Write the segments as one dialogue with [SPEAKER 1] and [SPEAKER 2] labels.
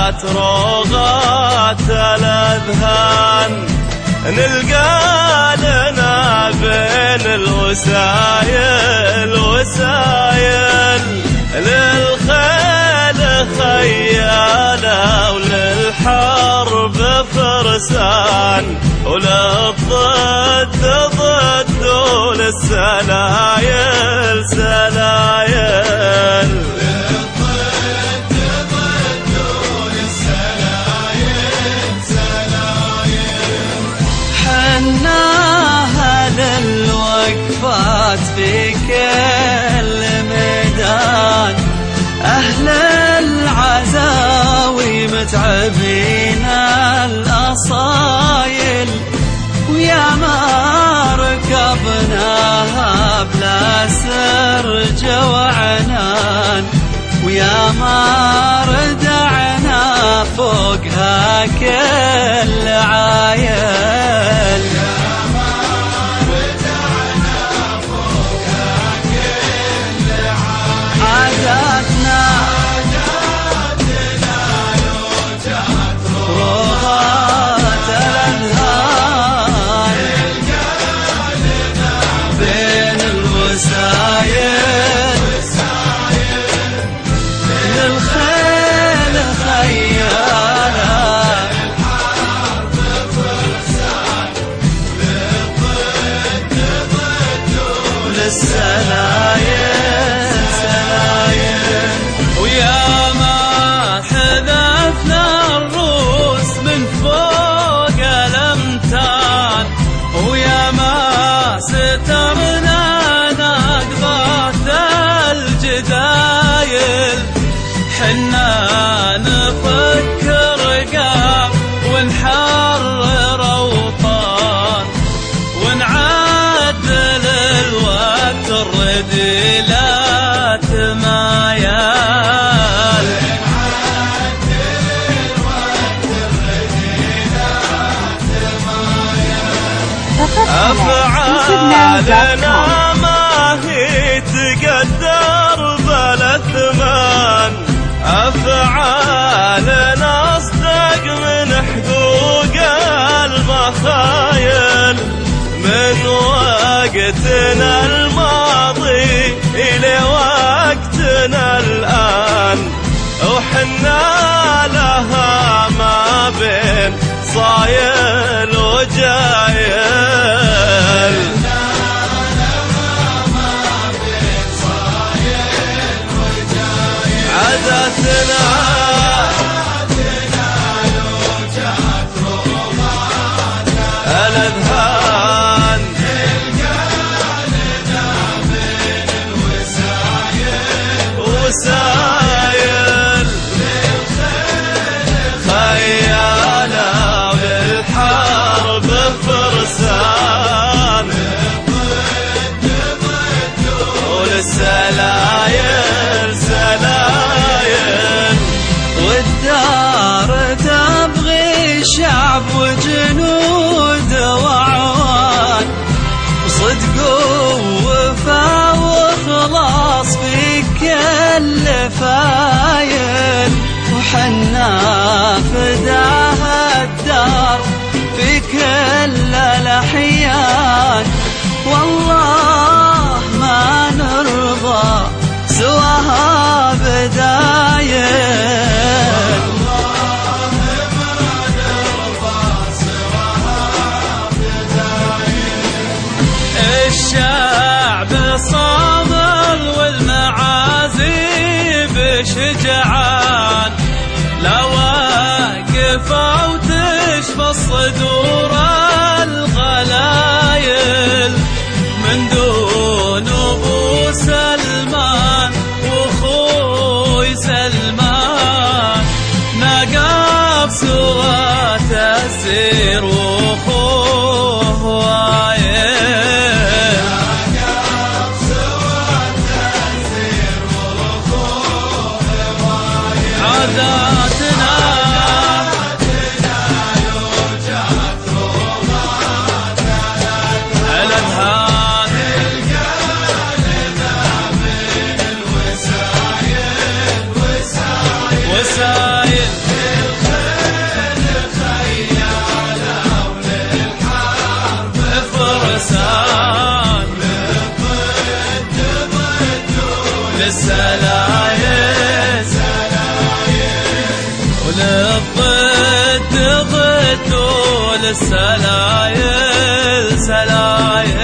[SPEAKER 1] وجات روغات الأذهان، نلقى لنا بين الوسايل وسايل، للخيل خيالة وللحرب فرسان، وللضد ضد وللسلايل سلايل،
[SPEAKER 2] للضد ضد وللسلايل سلايل.
[SPEAKER 3] حناها للوقفات في كل ميدان، أهل العزاوي متعبين الأصايل، ويا ما ركبناها بلا سرج وعنان، ويا ما ردعنا فوقها كل عايل، عاداتنا روغات الأذهان، بين الوسايل للخيل خيالة، للسلايل سلايل.
[SPEAKER 1] ويا ما حذفنا الروس من فوق الأمتان، ويا ما سترنا نقضات الجدايل، حنا نفك رقاب ونحرر أوطان، ونعدل الوقت الرديلات مايال، أفعالنا ما هي تقدر بالأثمان، أفعالنا أصدق من حقوق المخايل، من وقتنا الماضي إلى وقتنا الآن، وحنا لها ما بين صايل وجايل، عاداتنا الأذهان، وسايل خيالة وللحرب فرسان، وللسلايل سلايل.
[SPEAKER 3] والدار تبغي شعب وجنود وعوان، وصدق ووفا وخلاص في كل فايل، وحنا فداها الدار في كل الأحيان، والله ما نرضى سواها بدايل،
[SPEAKER 1] الشعب صامل والمعازيب شجعان، لا واقفة وتشفى الصدور الغلايل، من دون أبو سلمان وأخوي سلمان، نقاب سوى تسير وأخوه وايل، عاداتنا الأذهان، وسايل للسلايل سلايل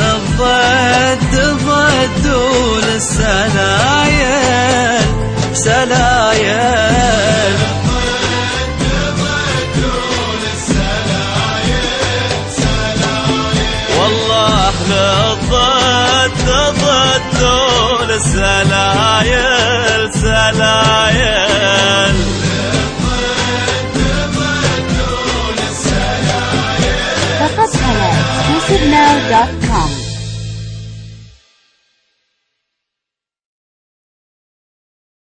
[SPEAKER 3] للضد ضد للسلايل سلايل
[SPEAKER 1] والله للضد ضد للسلايل سلايل
[SPEAKER 4] فقط على exclusivenow.com.